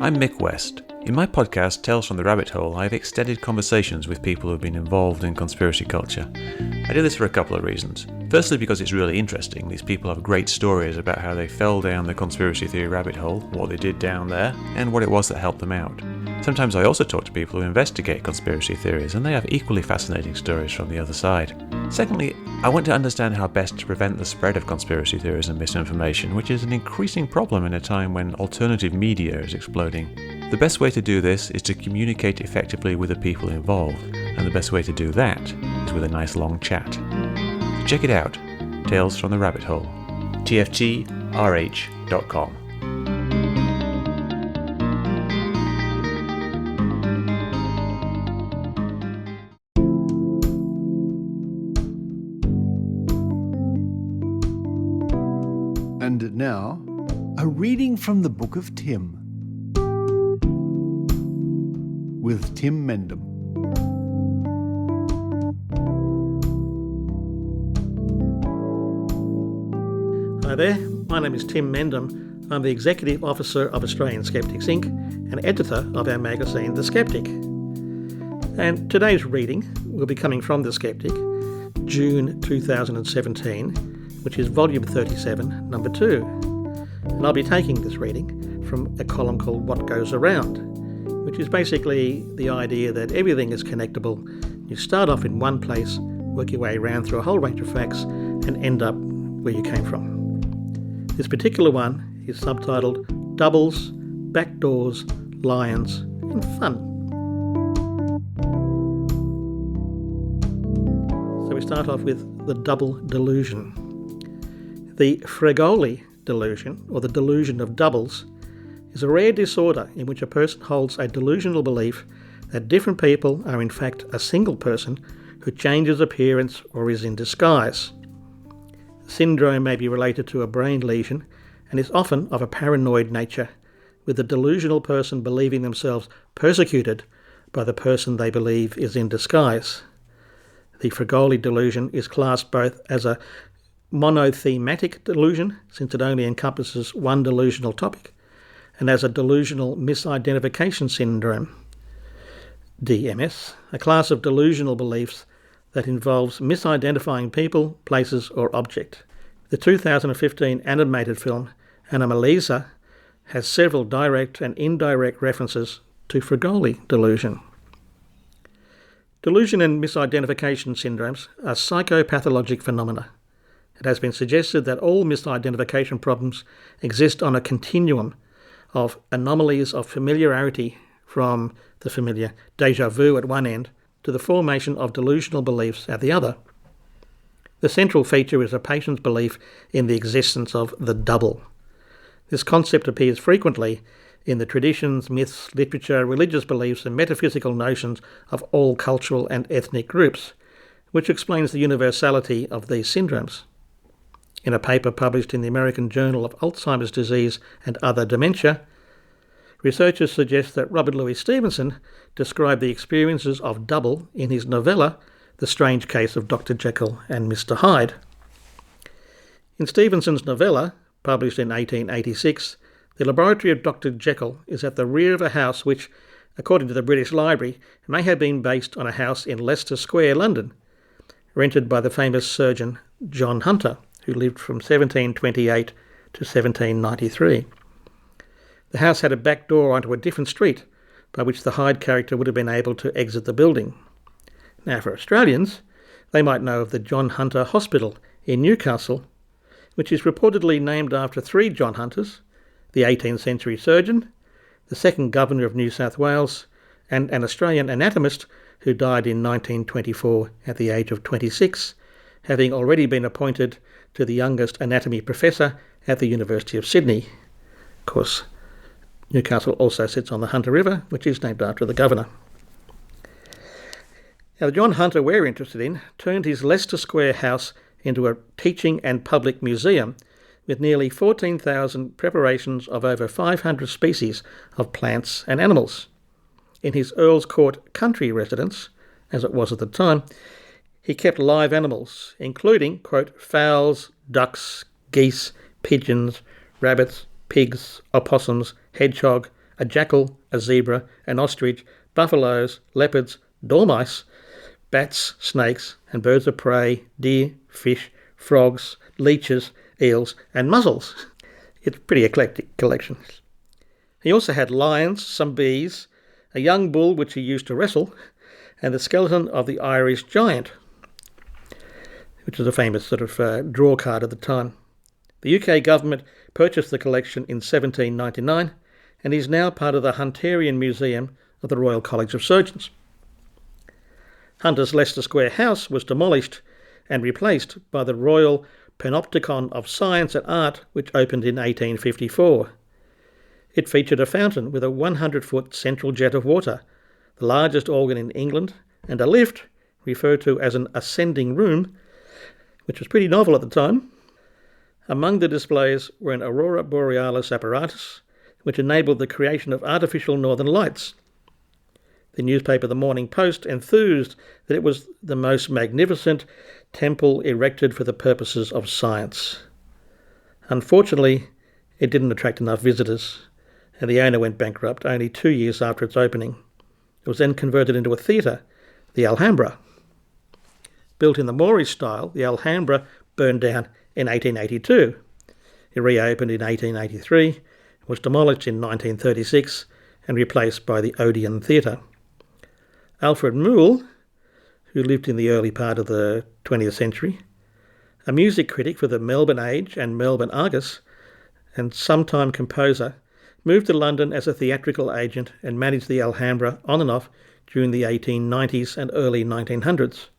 I'm Mick West. In my podcast, Tales from the Rabbit Hole, I have extended conversations with people who have been involved in conspiracy culture. I do this for a couple of reasons. Firstly, because it's really interesting. These people have great stories about how they fell down the conspiracy theory rabbit hole, what they did down there, and what it was that helped them out. Sometimes I also talk to people who investigate conspiracy theories, and they have equally fascinating stories from the other side. Secondly, I want to understand how best to prevent the spread of conspiracy theories and misinformation, which is an increasing problem in a time when alternative media is exploding. The best way to do this is to communicate effectively with the people involved, and the best way to do that is with a nice long chat. So check it out, Tales from the Rabbit Hole, tftrh.com. And now, a reading from the Book of Tim with Tim Mendham. Hi there, my name is Tim Mendham. I'm the Executive Officer of Australian Skeptics Inc. and Editor of our magazine The Skeptic. And today's reading will be coming from The Skeptic, June 2017, which is volume 37, number 2. And I'll be taking this reading from a column called What Goes Around, which is basically the idea that everything is connectable. You start off in one place, work your way around through a whole range of facts, and end up where you came from. This particular one is subtitled Doubles, Backdoors, Lions, and Fun. So we start off with the double delusion. The Fregoli delusion, or the delusion of doubles, is a rare disorder in which a person holds a delusional belief that different people are in fact a single person who changes appearance or is in disguise. The syndrome may be related to a brain lesion and is often of a paranoid nature, with the delusional person believing themselves persecuted by the person they believe is in disguise. The Fregoli delusion is classed both as a monothematic delusion, since it only encompasses one delusional topic, and as a delusional misidentification syndrome, DMS, a class of delusional beliefs that involves misidentifying people, places, or object. The 2015 animated film Anomalisa has several direct and indirect references to Fregoli delusion. Delusion and misidentification syndromes are psychopathologic phenomena, it has been suggested that all misidentification problems exist on a continuum of anomalies of familiarity from the familiar déjà vu at one end to the formation of delusional beliefs at the other. The central feature is a patient's belief in the existence of the double. This concept appears frequently in the traditions, myths, literature, religious beliefs and metaphysical notions of all cultural and ethnic groups, which explains the universality of these syndromes. In a paper published in the American Journal of Alzheimer's Disease and Other Dementia, researchers suggest that Robert Louis Stevenson described the experiences of double in his novella, The Strange Case of Dr. Jekyll and Mr. Hyde. In Stevenson's novella, published in 1886, the laboratory of Dr. Jekyll is at the rear of a house which, according to the British Library, may have been based on a house in Leicester Square, London, rented by the famous surgeon John Hunter, who lived from 1728 to 1793. The house had a back door onto a different street, by which the Hyde character would have been able to exit the building. Now, for Australians, they might know of the John Hunter Hospital in Newcastle, which is reportedly named after three John Hunters, the 18th century surgeon, the second Governor of New South Wales, and an Australian anatomist who died in 1924 at the age of 26, having already been appointed to the youngest anatomy professor at the University of Sydney. Of course, Newcastle also sits on the Hunter River, which is named after the Governor. Now, the John Hunter we're interested in turned his Leicester Square house into a teaching and public museum with nearly 14,000 preparations of over 500 species of plants and animals. In his Earl's Court country residence, as it was at the time, he kept live animals, including, quote, fowls, ducks, geese, pigeons, rabbits, pigs, opossums, hedgehog, a jackal, a zebra, an ostrich, buffaloes, leopards, dormice, bats, snakes, and birds of prey, deer, fish, frogs, leeches, eels, and mussels. It's a pretty eclectic collection. He also had lions, some bees, a young bull which he used to wrestle, and the skeleton of the Irish giant, which is a famous sort of draw card at the time. The UK government purchased the collection in 1799 and is now part of the Hunterian Museum of the Royal College of Surgeons. Hunter's Leicester Square house was demolished and replaced by the Royal Panopticon of Science and Art, which opened in 1854. It featured a fountain with a 100-foot central jet of water, the largest organ in England, and a lift, referred to as an ascending room, which was pretty novel at the time. Among the displays were an aurora borealis apparatus, which enabled the creation of artificial northern lights. The newspaper The Morning Post enthused that it was the most magnificent temple erected for the purposes of science. Unfortunately, it didn't attract enough visitors, and the owner went bankrupt only 2 years after its opening. It was then converted into a theatre, the Alhambra. Built in the Moorish style, the Alhambra burned down in 1882. It reopened in 1883, was demolished in 1936 and replaced by the Odeon Theatre. Alfred Moule, who lived in the early part of the 20th century, a music critic for the Melbourne Age and Melbourne Argus, and sometime composer, moved to London as a theatrical agent and managed the Alhambra on and off during the 1890s and early 1900s.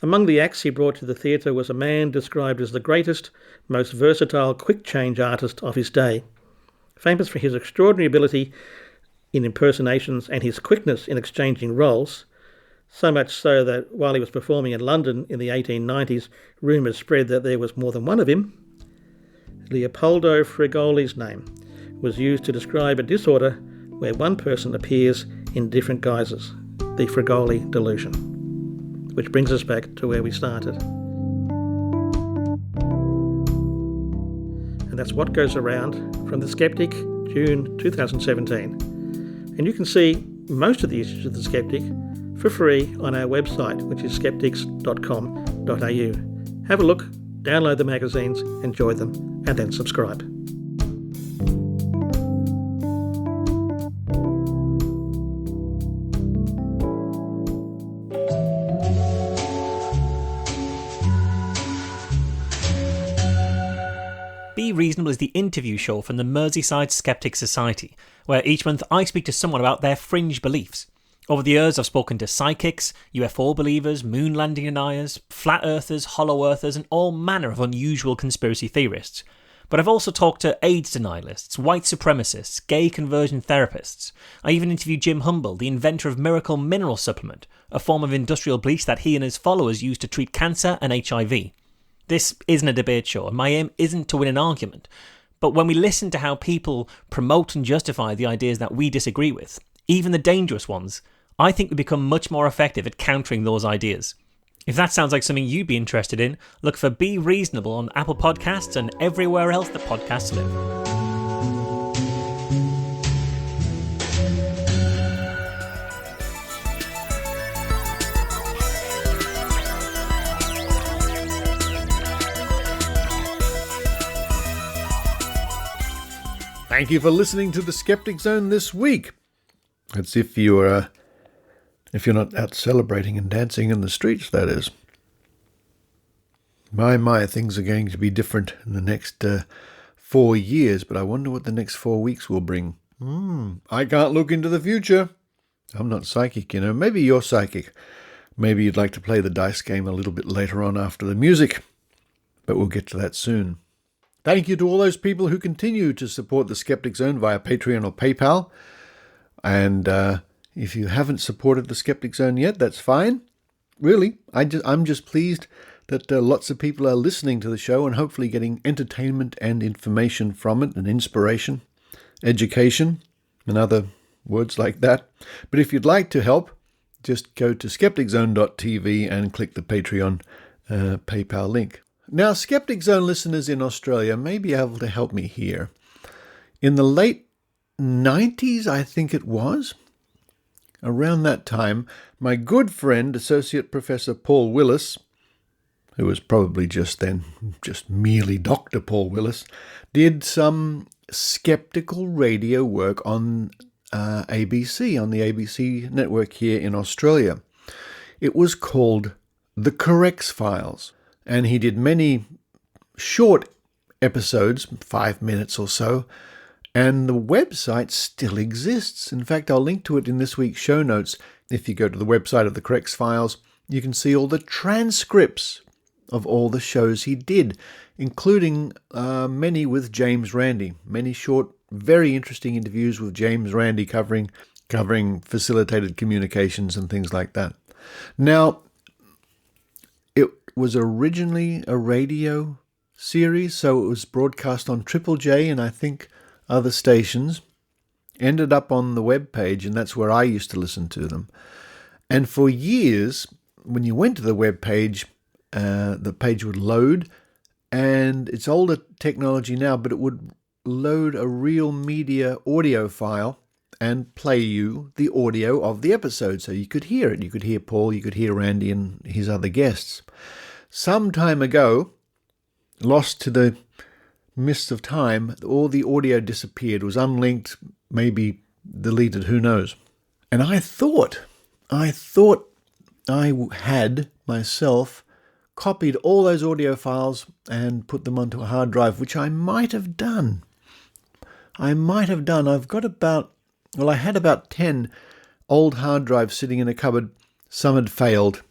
Among the acts he brought to the theatre was a man described as the greatest, most versatile quick-change artist of his day, famous for his extraordinary ability in impersonations and his quickness in exchanging roles, so much so that while he was performing in London in the 1890s, rumours spread that there was more than one of him. Leopoldo Fregoli's name was used to describe a disorder where one person appears in different guises, the Fregoli delusion. Which brings us back to where we started. And that's What Goes Around from The Skeptic, June 2017. And you can see most of the issues of The Skeptic for free on our website, which is skeptics.com.au. Have a look, download the magazines, enjoy them, and then subscribe. Be Reasonable is the interview show from the Merseyside Skeptics Society, where each month I speak to someone about their fringe beliefs. Over the years, I've spoken to psychics, UFO believers, moon landing deniers, flat earthers, hollow earthers, and all manner of unusual conspiracy theorists. But I've also talked to AIDS denialists, white supremacists, gay conversion therapists. I even interviewed Jim Humble, the inventor of Miracle Mineral Supplement, a form of industrial bleach that he and his followers use to treat cancer and HIV. This isn't a debate show, and my aim isn't to win an argument. But when we listen to how people promote and justify the ideas that we disagree with, even the dangerous ones, I think we become much more effective at countering those ideas. If that sounds like something you'd be interested in, look for Be Reasonable on Apple Podcasts and everywhere else that podcasts live. Thank you for listening to the Skeptic Zone this week. That's if you're not out celebrating and dancing in the streets, that is. My, things are going to be different in the next 4 years, but I wonder what the next 4 weeks will bring. I can't look into the future. I'm not psychic, you know. Maybe you're psychic. Maybe you'd like to play the dice game a little bit later on after the music, but we'll get to that soon. Thank you to all those people who continue to support the Skeptic Zone via Patreon or PayPal. And if you haven't supported the Skeptic Zone yet, that's fine. Really, I'm just pleased that lots of people are listening to the show and hopefully getting entertainment and information from it, and inspiration, education, and other words like that. But if you'd like to help, just go to skepticzone.tv and click the Patreon PayPal link. Now, Skeptic Zone listeners in Australia may be able to help me here. In the late 90s, I think it was, around that time, my good friend, Associate Professor Paul Willis, who was probably just merely Dr. Paul Willis, did some skeptical radio work on ABC, on the ABC network here in Australia. It was called the Correx Files, and he did many short episodes, 5 minutes or so, and the website still exists. In fact, I'll link to it in this week's show notes. If you go to the website of the Correx Files, you can see all the transcripts of all the shows he did, including many with James Randi. Many short, very interesting interviews with James Randi covering facilitated communications and things like that. Now, it was originally a radio series, so it was broadcast on Triple J and I think other stations, ended up on the web page, and that's where I used to listen to them. And for years, when you went to the web page, the page would load, and it's older technology now, but it would load a real media audio file and play you the audio of the episode, so you could hear it. You could hear Paul, you could hear Randi and his other guests. Some time ago, lost to the mist of time, all the audio disappeared, was unlinked, maybe deleted, who knows. And I thought I had myself copied all those audio files and put them onto a hard drive, which I might have done. I've got I had about 10 old hard drives sitting in a cupboard. Some had failed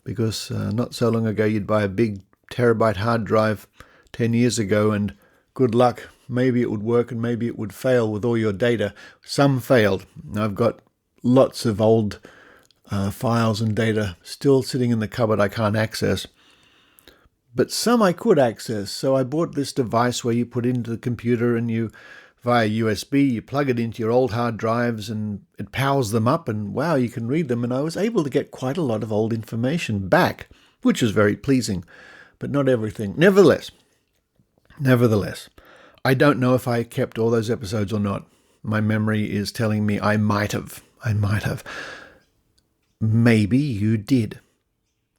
because not so long ago you'd buy a big terabyte hard drive 10 years ago and good luck. Maybe it would work and maybe it would fail with all your data. Some failed. I've got lots of old files and data still sitting in the cupboard I can't access. But some I could access. So I bought this device where you put into the computer and you, via USB, you plug it into your old hard drives and it powers them up and wow, you can read them. And I was able to get quite a lot of old information back, which was very pleasing, but not everything. Nevertheless, I don't know if I kept all those episodes or not. My memory is telling me I might have. Maybe you did.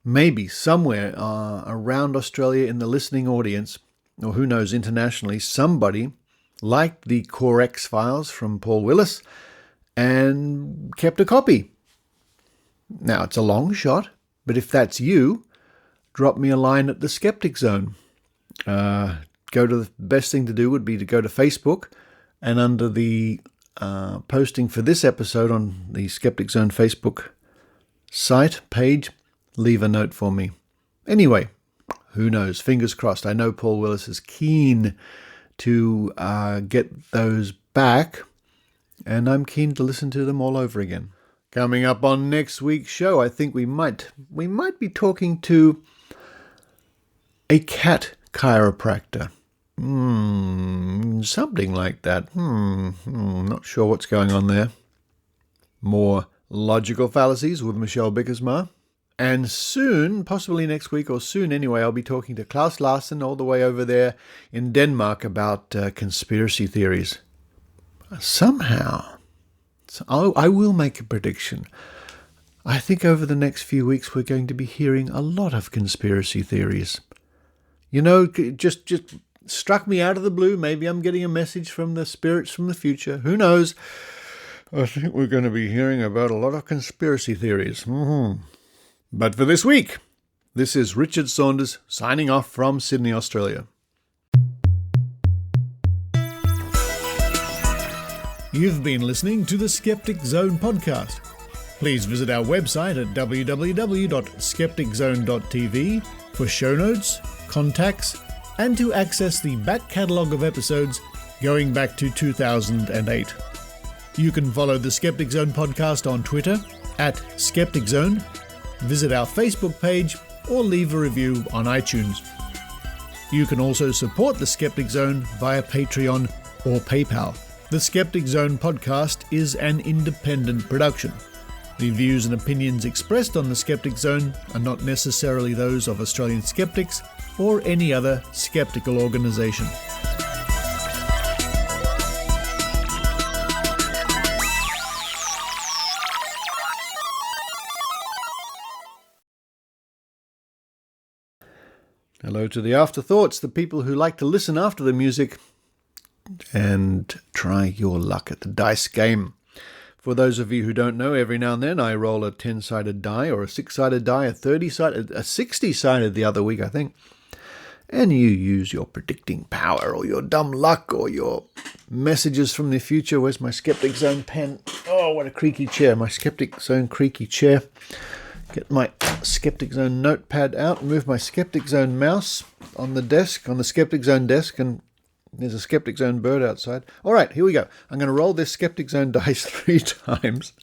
Maybe somewhere around Australia in the listening audience, or who knows, internationally, somebody liked the Correx Files from Paul Willis and kept a copy. Now, it's a long shot, but if that's you, drop me a line at the Skeptic Zone. the best thing to do would be to go to Facebook, and under the posting for this episode on the Skeptic Zone Facebook site page, leave a note for me. Anyway, who knows? Fingers crossed. I know Paul Willis is keen to get those back, and I'm keen to listen to them all over again. Coming up on next week's show, I think we might be talking to a cat chiropractor. Something like that. Not sure what's going on there. More Logical Fallacies with Michelle Bijkersma. And soon, possibly next week or soon anyway, I'll be talking to Klaus Larsen all the way over there in Denmark about conspiracy theories. Somehow, I will make a prediction. I think over the next few weeks we're going to be hearing a lot of conspiracy theories. You know, just struck me out of the blue. Maybe I'm getting a message from the spirits from the future. Who knows? I think we're going to be hearing about a lot of conspiracy theories. But for this week, this is Richard Saunders signing off from Sydney, Australia. You've been listening to the Skeptic Zone podcast. Please visit our website at www.skepticzone.tv for show notes, contacts, and to access the back catalogue of episodes going back to 2008. You can follow the Skeptic Zone podcast on Twitter at Skeptic Zone, visit our Facebook page, or leave a review on iTunes. You can also support the Skeptic Zone via Patreon or PayPal. The Skeptic Zone podcast is an independent production. The views and opinions expressed on the Skeptic Zone are not necessarily those of Australian skeptics or any other skeptical organisation. Hello to the afterthoughts, the people who like to listen after the music and try your luck at the dice game. For those of you who don't know, every now and then I roll a 10-sided die or a 6-sided die, a 30-sided, a 60-sided the other week, I think. And you use your predicting power or your dumb luck or your messages from the future. Where's my Skeptic Zone pen? Oh, what a creaky chair. My Skeptic Zone creaky chair. Get my Skeptic Zone notepad out and move my Skeptic Zone mouse on the desk, on the Skeptic Zone desk, and there's a Skeptic Zone bird outside. All right, here we go. I'm going to roll this Skeptic Zone dice 3 times.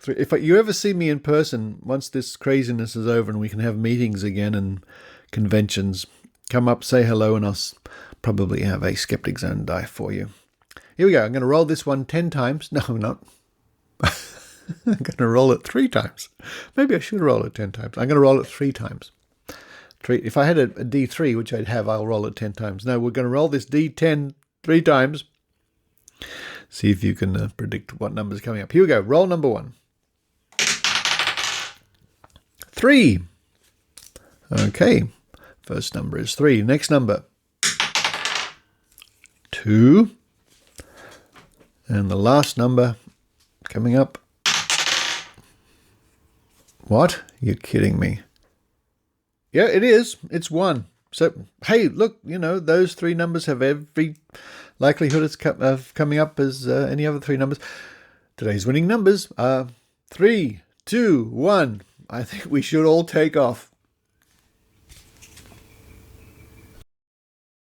If you ever see me in person, once this craziness is over and we can have meetings again and conventions, come up, say hello, and I'll probably have a Skeptic Zone die for you. Here we go. I'm going to roll this one 10 times. No, I'm not. I'm going to roll it 3 times. Maybe I should roll it 10 times. I'm going to roll it 3 times. If I had a D3, which I'd have, I'll roll it 10 times. No, we're going to roll this D10 3 times. See if you can predict what number's coming up. Here we go. Roll number 1. 3. Okay. First number is 3. Next number. 2. And the last number coming up. What? You're kidding me. Yeah, it is. It's 1. So, hey, look, you know, those 3 numbers have every likelihood of coming up as any other 3 numbers. Today's winning numbers are 3, 2, 1. I think we should all take off.